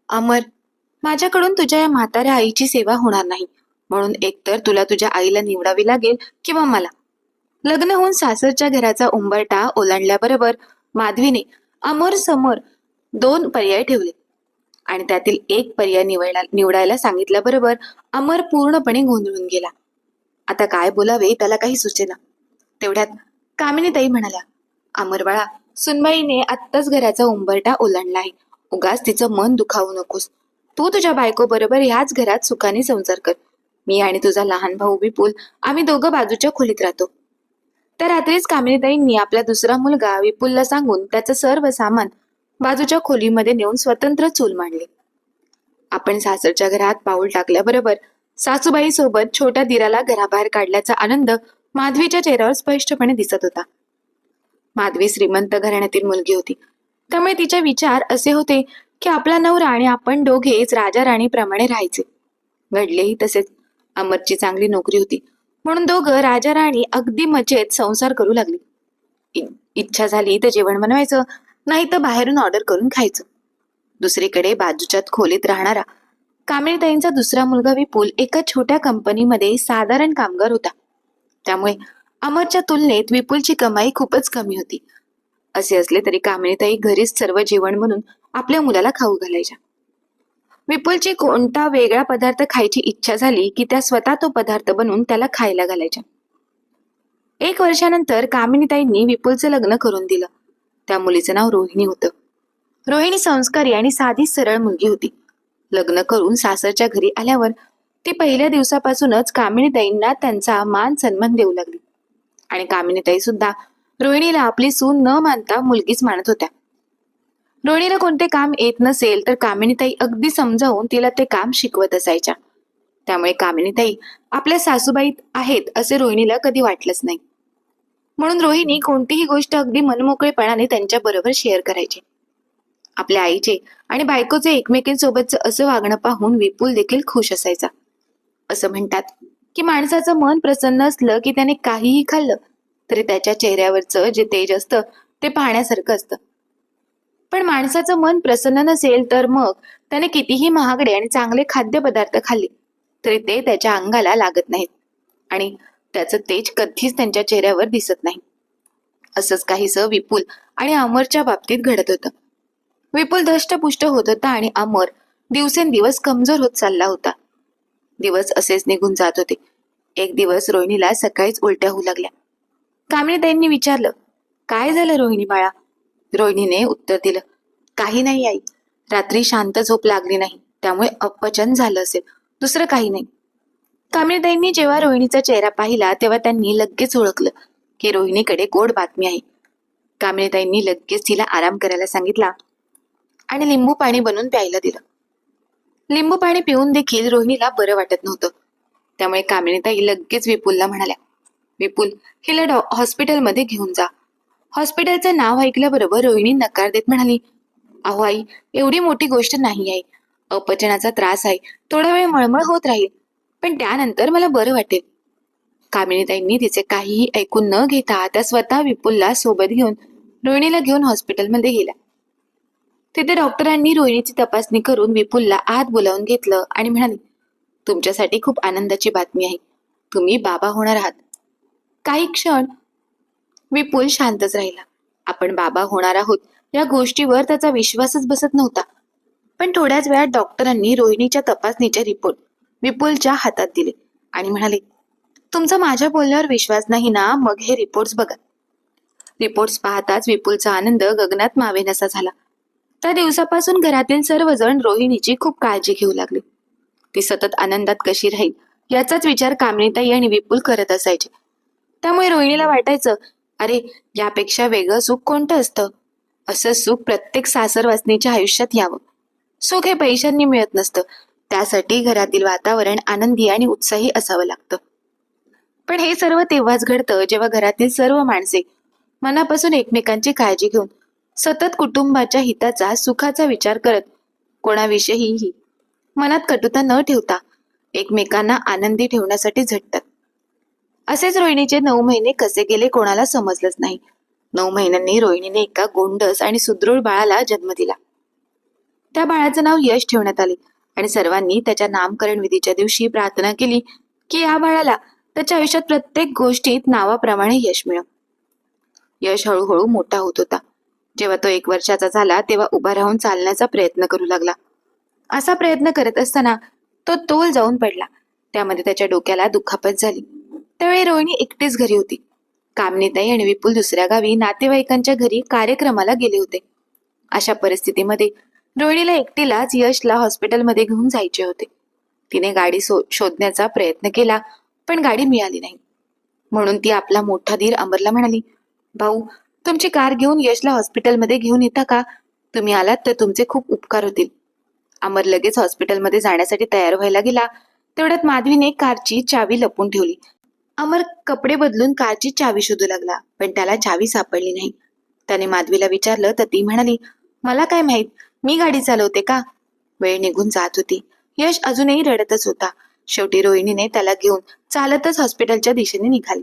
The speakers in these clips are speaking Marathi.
अमर, माझ्याकडून तुझ्या या म्हाताऱ्या आईची सेवा होणार नाही, म्हणून एकतर तुला तुझ्या आईला निवडावी लागेल किंवा मला. लग्न होऊन सासरच्या घराचा उंबरठा ओलांडल्याबरोबर माधवीने अमर समोर दोन पर्याय ठेवले आणि त्यातील एक पर्याय निवडायला सांगितल्याबरोबर अमर पूर्णपणे गोंधळून गेला. आता काय बोलावे त्याला काही सुचेना. तेवढ्यात कामिनीताई म्हणाल्या, अमर बाळा, सुनबाईने आत्ताच घराचा उंबरठा ओलांडला आहे. उगाच तिचं मन दुखावू नकोस. तू तुझ्या बायको बरोबर ह्याच घरात सुखाने संसार कर. मी आणि तुझा लहान भाऊ विपुल आम्ही दोघं बाजूच्या खोलीत राहतो. त्या रात्रीच कामिनीताईंनी आपला दुसरा मुलगा विपुलला सांगून त्याचं सर्व सामान बाजूच्या खोलीमध्ये नेऊन स्वतंत्र चूल मांडली. आपण सासरच्या घरात पाऊल टाकल्याबरोबर सासूबाई सोबत छोट्या दिराला घराबाहेर काढल्याचा आनंद माधवीच्या चेहऱ्यावर स्पष्टपणे दिसत होता. माधवी श्रीमंत घराण्यातील मुलगी होती, त्यामुळे तिचे विचार असे होते की आपला नवरा आणि आपण दोघेच राजा राणीप्रमाणे राहायचे. घडलेही तसेच. अमरची चांगली नोकरी होती, म्हणून दोघं राजा राणी अगदी मजेत संसार करू लागली. इच्छा झाली तर जेवण बनवायचं, नाही तर बाहेरून ऑर्डर करून खायचं. दुसरीकडे बाजूच्यात खोलीत राहणारा कामिनीताईंचा दुसरा मुलगा विपुल एका छोट्या कंपनीमध्ये साधारण कामगार होता. त्यामुळे अमरच्या तुलनेत विपुलची कमाई खूपच कमी होती. असे असले तरी कामिनीताई घरीच सर्व जेवण बनवून आपल्या मुलाला खाऊ घालायच्या. विपुलची कोणता वेगळा पदार्थ खायची इच्छा झाली की त्या स्वतः तो पदार्थ बनवून त्याला खायला घालायच्या. 1 वर्षानंतर कामिनीताईंनी विपुलचं लग्न करून दिलं. त्या मुलीचं नाव रोहिणी होतं. रोहिणी संस्कारी आणि साधी सरळ मुलगी होती. लग्न करून सासरच्या घरी आल्यावर ती पहिल्या दिवसापासूनच कामिनीताईंना त्यांचा मान सन्मान देऊ लागली आणि कामिनीताई सुद्धा रोहिणीला आपली सून न मानता मुलगीच मानत होत्या. रोहिणीला कोणते काम येत नसेल तर कामिनीताई अगदी समजावून तिला ते काम शिकवत असायच्या. त्यामुळे कामिनीताई आपल्या सासूबाई आहेत असे रोहिणीला कधी वाटलंच नाही. म्हणून रोहिणी कोणतीही गोष्ट अगदी मनमोकळेपणाने त्यांच्या बरोबर शेअर करायची. आपल्या आईचे आणि बायकोचे एकमेकींसोबतचं असं वागणं पाहून विपुल देखील खुश असायचा. असं म्हणतात की माणसाचं मन प्रसन्न असलं की त्याने काहीही खाल्लं तरी त्याच्या चेहऱ्यावरचं जे तेज असतं ते पाहण्यासारखं असतं. पण माणसाचं मन प्रसन्न नसेल तर मग त्याने कितीही महागडे आणि चांगले खाद्यपदार्थ खाल्ले तरी ते त्याच्या अंगाला लागत नाहीत आणि त्याचं तेज कधीच त्यांच्या चेहऱ्यावर दिसत नाही. असंच काहीसं विपुल आणि अमरच्या बाबतीत घडत होतं. विपुल धष्टपुष्ट होत होता आणि अमर दिवसेंदिवस कमजोर होत चालला होता. दिवस असेच निघून जात होते. एक दिवस रोहिणीला सकाळीच उलट्या होऊ लागल्या. कामिनीताईंनी विचारलं, काय झालं रोहिणी बाळा? रोहिणीने उत्तर दिलं, काही नाही आई, रात्री शांत झोप लागली नाही, त्यामुळे अपचन झालं असेल, दुसरं काही नाही. कामिनीताईंनी जेव्हा रोहिणीचा चेहरा पाहिला तेव्हा त्यांनी लगेच ओळखलं की रोहिणीकडे गोड बातमी आहे. कामिनीताईंनी लगेच तिला आराम करायला सांगितला आणि लिंबू पाणी बनवून प्यायला दिलं. लिंबू पाणी पिऊन देखील रोहिणीला बरं वाटत नव्हतं. त्यामुळे कामिनीताई लगेच विपुलला म्हणाल्या, विपुल, हिला हॉस्पिटलमध्ये घेऊन जा. हॉस्पिटलचं नाव ऐकल्याबरोबर रोहिणी नकार देत म्हणाली, अहो आई, एवढी मोठी गोष्ट नाही आहे. अपचनाचा त्रास आहे, थोडा वेळ मळमळ होत राहील, पण त्यानंतर मला बरं वाटेल. कामिनीताईंनी तिचे काहीही ऐकून न घेता त्या स्वतः विपुलला सोबत घेऊन रोहिणीला घेऊन हॉस्पिटलमध्ये गेल्या. तिथे डॉक्टरांनी रोहिणीची तपासणी करून विपुलला आत बोलावून घेतलं आणि म्हणाले, तुमच्यासाठी खूप आनंदाची बातमी आहे. तुम्ही बाबा होणार आहात. काही क्षण विपुल शांतच राहिला. आपण बाबा होणार आहोत या गोष्टीवर त्याचा विश्वासच बसत नव्हता. पण थोड्याच वेळात डॉक्टरांनी रोहिणीच्या तपासणीचे रिपोर्ट विपुलच्या हातात दिले आणि म्हणाले, तुमचा माझ्या बोलण्यावर विश्वास नाही ना, मग हे रिपोर्ट्स बघा. रिपोर्ट्स पाहताच विपुलचा आनंद गगनात मावेनासा झाला. त्या दिवसापासून घरातील सर्वजण रोहिणीची खूप काळजी घेऊ लागले. ती सतत आनंदात कशी राहील याचाच विचार कामिनीताई आणि विपुल करत असायचे. त्यामुळे रोहिणीला वाटायचं, अरे, यापेक्षा वेगळं सुख कोणतं असतं? असं सुख प्रत्येक सासरवासनीच्या आयुष्यात यावं. सुख हे पैशांनी मिळत नसतं, त्यासाठी घरातील वातावरण आनंदी आणि उत्साही असावं लागतं. पण हे सर्व तेव्हाच घडतं जेव्हा घरातील सर्व माणसे मनापासून एकमेकांची काळजी घेऊन सतत कुटुंबाच्या हिताचा, सुखाचा विचार करत कोणाविषयीही मनात कटुता न ठेवता एकमेकांना आनंदी ठेवण्यासाठी झटतात. असेच रोहिणीचे 9 महिने कसे गेले कोणाला समजलंच नाही. 9 महिन्यांनी रोहिणीने एका गोंडस आणि सुदृढ बाळाला जन्म दिला. त्या बाळाचं नाव यश ठेवण्यात आले आणि सर्वांनी त्याच्या नामकरण विधीच्या दिवशी प्रार्थना केली की या बाळाला त्याच्या आयुष्यात प्रत्येक गोष्टीत नावाप्रमाणे यश मिळो. यश हळूहळू मोठा होत होता. जेव्हा तो 1 वर्षाचा झाला तेव्हा उभा राहून चालण्याचा प्रयत्न करू लागला. असा प्रयत्न करत असताना तो तोल जाऊन पडला. त्यामध्ये त्याच्या डोक्याला दुखापत झाली. त्यावेळी रोहिणी एकटीच घरी होती. कामनीताई आणि विपुल दुसऱ्या गावी नातेवाईकांच्या घरी कार्यक्रमाला गेले होते. अशा परिस्थितीमध्ये रोहिणीला एकटीलाच यशला हॉस्पिटलमध्ये घेऊन जायचे होते. तिने गाडी शोधण्याचा प्रयत्न केला पण गाडी मिळाली नाही. म्हणून ती आपला मोठा धीर अमरला म्हणाली, भाऊ, तुमची कार घेऊन यशला हॉस्पिटलमध्ये घेऊन येता का? तुम्ही आलात तर तुमचे खूप उपकार होतील. अमर लगेच हॉस्पिटलमध्ये जाण्यासाठी तयार व्हायला गेला. तेवढ्यात माधवीने कारची चावी लपवून ठेवली. अमर कपडे बदलून कारची चावी शोधू लागला पण त्याला चावी सापडली नाही. त्याने माधवीला विचारलं तर ती म्हणाली, मला काय माहित, मी गाडी चालवते का? वेळ निघून जात होती. यश अजूनही रडतच होता. शेवटी रोहिणीने त्याला घेऊन चालतच हॉस्पिटलच्या दिशेने निघाली.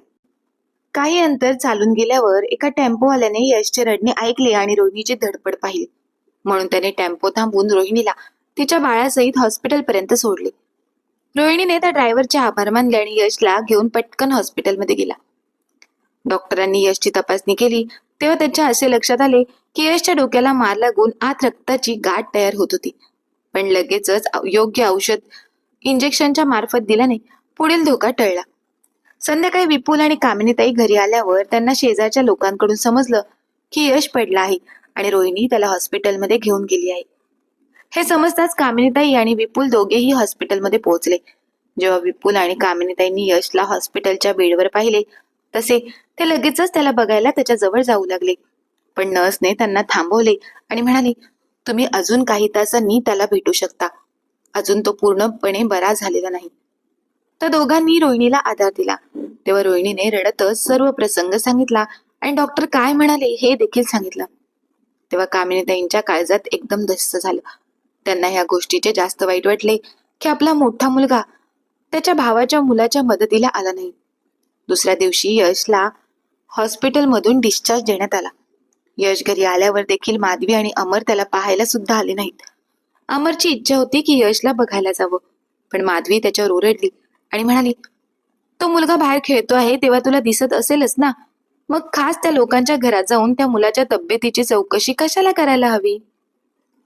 काही अंतर चालून गेल्यावर एका टेम्पोवाल्याने यशचे रडणे ऐकले आणि रोहिणीची धडपड पाहिली. म्हणून त्याने टेम्पो थांबवून रोहिणीला तिच्या बाळासहित हॉस्पिटलपर्यंत सोडले. रोहिणीने त्या ड्रायव्हरचे आभार मानले आणि यशला घेऊन पटकन हॉस्पिटलमध्ये गेला. डॉक्टरांनी यशची तपासणी केली तेव्हा त्याच्या असे लक्षात आले की यशच्या डोक्याला मार लागून आत रक्ताची गाठ तयार होत होती. पण लगेचच योग्य औषध इंजेक्शनच्या मार्फत दिल्याने पुढील धोका टळला. संध्याकाळी विपुल आणि कामिनीताई घरी आल्यावर त्यांना शेजारच्या लोकांकडून समजलं की यश पडला आहे आणि रोहिणी त्याला हॉस्पिटलमध्ये घेऊन गेली आहे. हे समजताच कामिनीताई आणि विपुल दोघेही हॉस्पिटलमध्ये पोहोचले. जेव्हा विपुल आणि कामिनीताईंनी यशला हॉस्पिटलच्या बेडवर पाहिले तसे ते लगेचच त्याला बघायला त्याच्या जवळ जाऊ लागले. पण नर्सने त्यांना थांबवले आणि म्हणाली, तुम्ही अजून काही तासांनी त्याला भेटू शकता. अजून तो पूर्णपणे बरा झालेला नाही. त्या दोघांनी रोहिणीला आधार दिला. तेव्हा रोहिणीने रडतच सर्व प्रसंग सांगितला आणि डॉक्टर काय म्हणाले हे देखील सांगितलं. तेव्हा कामिनीताईंच्या काळजात एकदम धस्स झालं. त्यांना ह्या गोष्टीचे जास्त वाईट वाटले की आपला मोठा मुलगा त्याच्या भावाच्या मुलाच्या मदतीला आला नाही. दुसऱ्या दिवशी यशला हॉस्पिटलमधून डिस्चार्ज देण्यात आला. यश घरी आल्यावर देखील माधवी आणि अमर त्याला पाहायला सुद्धा आले नाहीत. अमरची इच्छा होती की यशला बघायला जावं पण माधवी त्याच्यावर ओरडली आणि म्हणाली, तो मुलगा बाहेर खेळतो आहे तेव्हा तुला दिसत असेलच ना, मग खास त्या लोकांच्या घरात जाऊन त्या मुलाच्या तब्येतीची चौकशी कशाला करायला हवी?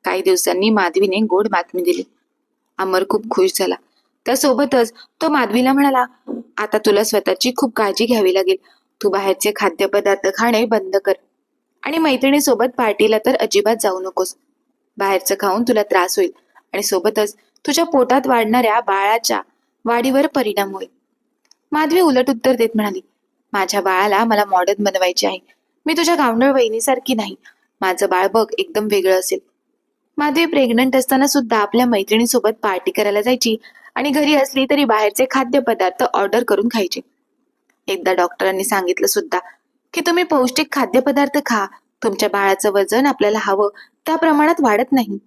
काही दिवसांनी माधवीने गोड बातमी दिली. अमर खूप खुश झाला. त्यासोबतच तो माधवीला म्हणाला, आता तुला स्वतःची खूप काळजी घ्यावी लागेल. तू बाहेरचे खाद्यपदार्थ खाणे बंद कर आणि मैत्रिणीसोबत पार्टीला तर अजिबात जाऊ नकोस. बाहेरचं खाऊन तुला त्रास होईल आणि सोबतच तुझ्या पोटात वाढणाऱ्या बाळाच्या वाढीवर परिणाम होईल. माधवी उलट उत्तर देत म्हणाली, माझ्या बाळाला मला मॉडर्न बनवायचे आहे. मी तुझ्या गावंढळ वहिनीसारखी नाही. माझं बाळ बघ एकदम वेगळं असेल. माधवी प्रेग्नंट असताना सुद्धा आपल्या मैत्रिणीसोबत पार्टी करायला जायची आणि घरी असली तरी बाहेरचे खाद्यपदार्थ ऑर्डर करून खायचे. एकदा डॉक्टरांनी सांगितलं सुद्धा की तुम्ही पौष्टिक खाद्यपदार्थ खा. तुमच्या बाळाचं वजन आपल्याला हवं त्या प्रमाणात वाढत नाही.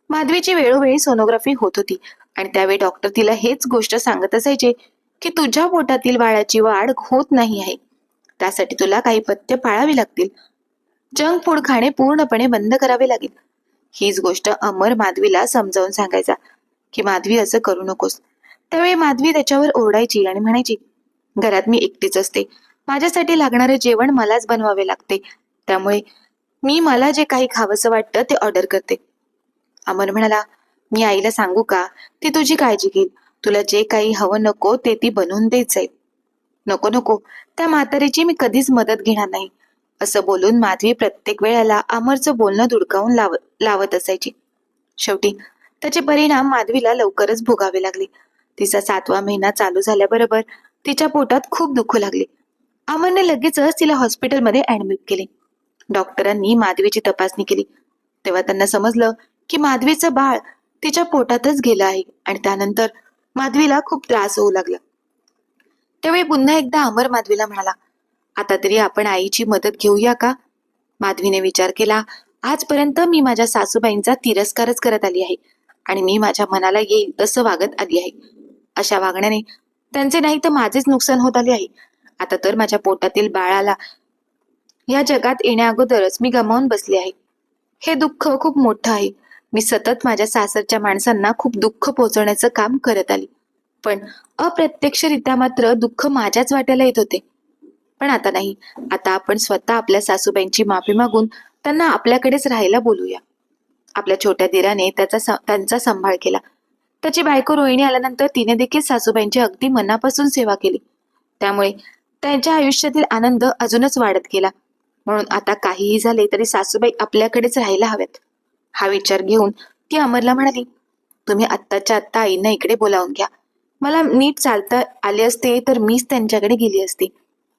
माधवीची वेळोवेळी सोनोग्राफी होत होती आणि त्यावेळी डॉक्टर तिला हेच गोष्ट सांगत असायचे की तुझ्या पोटातील बाळाची वाढ होत नाही आहे. त्यासाठी तुला काही पथ्य पाळावी लागतील. जंक फूड खाणे पूर्णपणे बंद करावे लागेल. हीच गोष्ट अमर माधवीला समजावून सांगायचा की माधवी असं करू नकोस. त्यावेळी माधवी त्याच्यावर ओरडायची आणि म्हणायची, घरात मी एकटीच असते. माझ्यासाठी लागणारे जेवण मलाच बनवावे लागते. त्यामुळे मी मला जे काही खावंसं वाटतं ते ऑर्डर करते. अमर म्हणाला, मी आईला सांगू का? ती तुझी काळजी घेईल. तुला जे काही हवं नको ते ती बनवून देत जाईल. नको नको, त्या म्हातारीची मी कधीच मदत घेणार नाही. असं बोलून माधवी प्रत्येक वेळेला अमरचं बोलणं धुडकावून लावत असायची. शेवटी त्याचे परिणाम माधवीला लवकरच भोगावे लागले. तिचा 7वा महिना चालू झाल्याबरोबर तिच्या पोटात खूप दुखू लागले. अमरने लगेचच तिला हॉस्पिटलमध्ये ऍडमिट केले. डॉक्टरांनी माधवीची तपासणी केली तेव्हा त्यांना समजलं की माधवीचं बाळ तिच्या पोटातच गेलं आहे आणि त्यानंतर माधवीला खूप त्रास होऊ लागला. त्यावेळी पुन्हा एकदा अमर माधवीला म्हणाला, आता तरी आपण आईची मदत घेऊया का? माधवीने विचार केला, आजपर्यंत मी माझ्या सासूबाईंचा तिरस्कारच करत आली आहे आणि मी माझ्या मनाला येईल तसं वागत आली आहे. अशा वागण्याने त्यांचे नाही तर माझेच नुकसान होत आले आहे. आता तर माझ्या पोटातील बाळाला या जगात येण्या अगोदरच मी गमावून बसले आहे. हे दुःख खूप मोठं आहे. मी सतत माझ्या सासरच्या माणसांना खूप दुःख पोहोचवण्याचं काम करत आली, पण अप्रत्यक्षरित्या मात्र दुःख माझ्याच वाट्याला येत होते. पण आता नाही. आता आपण स्वतः आपल्या सासूबाईंची माफी मागून त्यांना आपल्याकडेच राहायला बोलूया. आपल्या छोट्या दिराने त्यांचा सांभाळ केला. त्याची बायको रोहिणी आल्यानंतर तिने देखील सासूबाईंची अगदी मनापासून सेवा केली. त्यामुळे त्यांच्या आयुष्यातील आनंद अजूनच वाढत गेला. म्हणून आता काहीही झाले तरी सासूबाई आपल्याकडेच राहायला हव्यात, हा विचार घेऊन ती अमरला म्हणाली, तुम्ही आत्ताच्या आत्ता आईंना इकडे बोलावून घ्या. मला नीट चालता आले असते तर मीच त्यांच्याकडे गेली असती.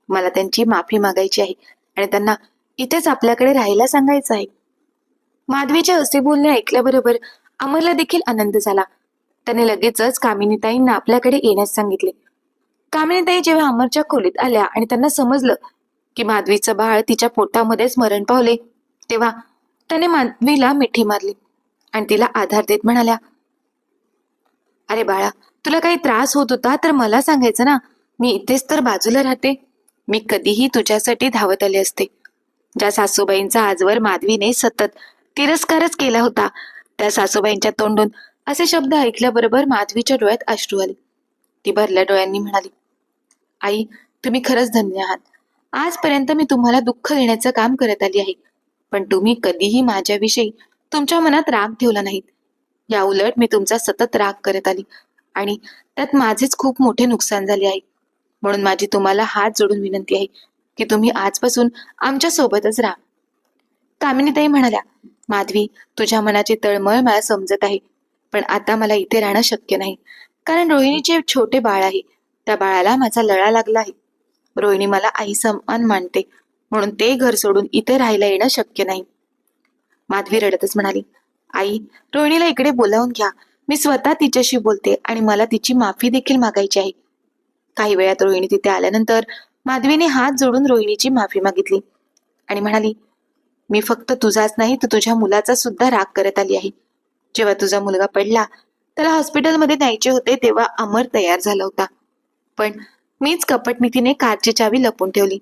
मला त्यांची माफी मागायची आहे आणि त्यांना इथेच आपल्याकडे राहायला सांगायचं आहे. माधवीचे असे बोलणे ऐकल्याबरोबर अमरला देखील आनंद झाला. त्याने लगेचच कामिनीताईंना आपल्याकडे येण्यास सांगितले. कामिनीताई जेव्हा अमरच्या खोलीत आल्या आणि त्यांना समजलं की माधवीचं बाळ तिच्या पोटामध्येच मरण पावले, तेव्हा त्याने माधवीला मिठी मारली आणि तिला आधार देत म्हणाल्या, अरे बाळा, तुला काही त्रास होत होता तर मला सांगायचं ना, मी इथेच तर बाजूला राहते. मी कधीही तुझ्यासाठी धावत आले असते. ज्या सासूबाईंचा आजवर माधवीने सतत तिरस्कारच केला होता, त्या सासूबाईंच्या तोंडून असे शब्द ऐकल्याबरोबर माधवीच्या डोळ्यात अश्रू आले. ती भरल्या डोळ्यांनी म्हणाली, आई, तुम्ही खरंच धन्य आहात. आजपर्यंत मी तुम्हाला दुःख देण्याचं काम करत आली आहे, पण तुम्ही कधीही माझ्याविषयी तुमच्या मनात राग ठेवला नाहीत. या उलट मी तुमचा सतत राग करत आली आणि त्यात माझेच खूप मोठे नुकसान झाले आहे. म्हणून माझी तुम्हाला हात जोडून विनंती आहे की तुम्ही आजपासून आमच्या सोबतच राहा. कामिनीताई म्हणाल्या, माधवी, तुझ्या मनाची तळमळ मला समजत आहे, पण आता मला इथे राहणं शक्य नाही, कारण रोहिणीचे छोटे बाळ आहे. त्या बाळाला माझा लळा लागला आहे. रोहिणी मला आई समान मानते, म्हणून ते घर सोडून इथे राहायला येणं शक्य नाही. माधवी रडतच म्हणाली, आई, रोहिणीला इकडे बोलावून घ्या. मी स्वतः तिच्याशी बोलते आणि मला तिची माफी देखील मागायची आहे. काही वेळात रोहिणी तिथे आल्यानंतर माधवीने हात जोडून रोहिणीची माफी मागितली आणि म्हणाली, मी फक्त तुझाच नाही तर तुझ्या मुलाचा सुद्धा राग करत आली आहे. जेव्हा तुझा मुलगा पडला, त्याला हॉस्पिटलमध्ये न्यायचे होते तेव्हा अमर तयार झाला होता, पण मीच कपटनीतीने कारची चावी लपून ठेवली.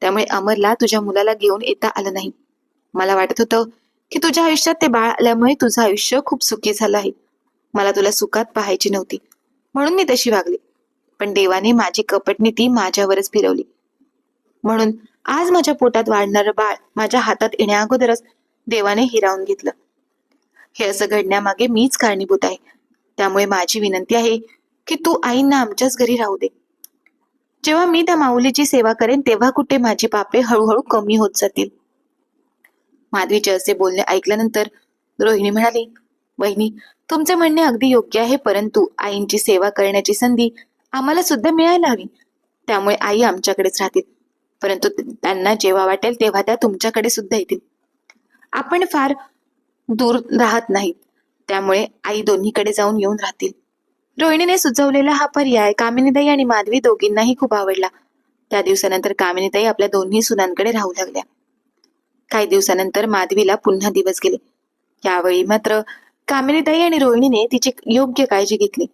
त्यामुळे अमरला तुझ्या मुलाला घेऊन येता आलं नाही. मला वाटत होतं की तुझ्या आयुष्यात ते बाळ आल्यामुळे तुझं आयुष्य खूप सुखी झालं आहे. मला तुला सुखात पाहायची नव्हती, म्हणून मी तशी वागली. पण देवाने माझी कपटनीती माझ्यावरच फिरवली. म्हणून आज माझ्या पोटात वाढणारं बाळ माझ्या हातात येण्या अगोदरच देवाने हिरावून घेतलं. हे असं घडण्यामागे मीच कारणीभूत आहे. त्यामुळे माझी विनंती आहे की तू आईंना आमच्याच घरी राहू दे. जेव्हा मी त्या माऊलीची सेवा करेन तेव्हा कुठे माझी पापे हळूहळू कमी होत जातील. माधवीचे असे बोलणे ऐकल्यानंतर रोहिणी म्हणाली, वहिनी, तुमचे म्हणणे अगदी योग्य आहे, परंतु आईंची सेवा करण्याची संधी आम्हाला सुद्धा मिळायला हवी. त्यामुळे आई आमच्याकडेच राहतील, परंतु त्यांना जेव्हा वाटेल तेव्हा त्या तुमच्याकडे सुद्धा येतील. आपण फार दूर राहत नाहीत, त्यामुळे आई दोन्हीकडे जाऊन येऊन राहतील. रोहिणीने सुचवलेला हा पर्याय कामिनीताई आणि माधवी दोघींनाही खूप आवडला. त्या दिवसानंतर कामिनीताई आपल्या दोन्ही सुनांकडे राहू लागल्या. काही दिवसानंतर माधवीला पुन्हा दिवस गेले. यावेळी मात्र कामिनीताई आणि रोहिणीने तिची योग्य काळजी घेतली.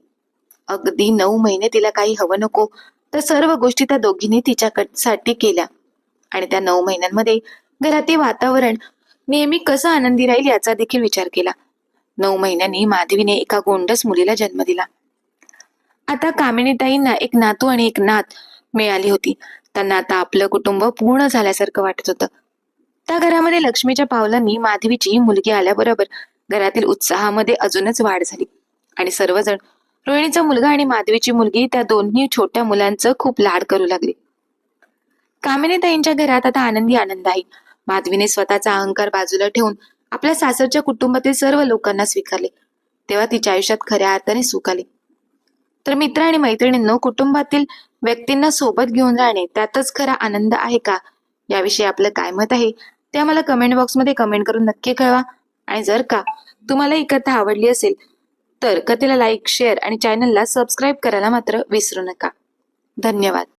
अगदी 9 महिने तिला काही हवं नको तर सर्व गोष्टी त्या दोघींनी तिच्यासाठी केल्या आणि त्या 9 महिन्यांमध्ये घरातील वातावरण नेहमी कसं आनंदी राहील याचा देखील विचार केला. 9 महिन्यांनी माधवीने एका गोंडस मुलीला जन्म दिला. आता कामिनीताईंना एक नातू आणि एक नात मिळाली होती. त्यांना आता आपलं कुटुंब पूर्ण झाल्यासारखं वाटत होतं. त्या घरामध्ये लक्ष्मीच्या पावलांनी माधवीची मुलगी आल्याबरोबर घरातील उत्साहामध्ये अजूनच वाढ झाली आणि सर्वजण रोहिणीचा मुलगा आणि माधवीची मुलगी त्या दोन्ही छोट्या मुलांचं खूप लाड करू लागले. कामिनीताईंच्या घरात आता आनंदी आनंद आहे. माधवीने स्वतःचा अहंकार बाजूला ठेवून आपल्या सासरच्या कुटुंबातील सर्व लोकांना स्वीकारले. तेव्हा तिच्या आयुष्यात खऱ्या अर्थाने सुख आले. तर मित्र आणि मैत्रिणींनो, कुटुंबातील व्यक्तींना सोबत घेऊन राहणे त्यातच खरा आनंद आहे का, याविषयी आपलं काय मत आहे ते आम्हाला कमेंट बॉक्समध्ये कमेंट करून नक्की कळवा. आणि जर का तुम्हाला ही कथा आवडली असेल तर कथेला लाईक, शेअर आणि चॅनलला सबस्क्राईब करायला मात्र विसरू नका. धन्यवाद.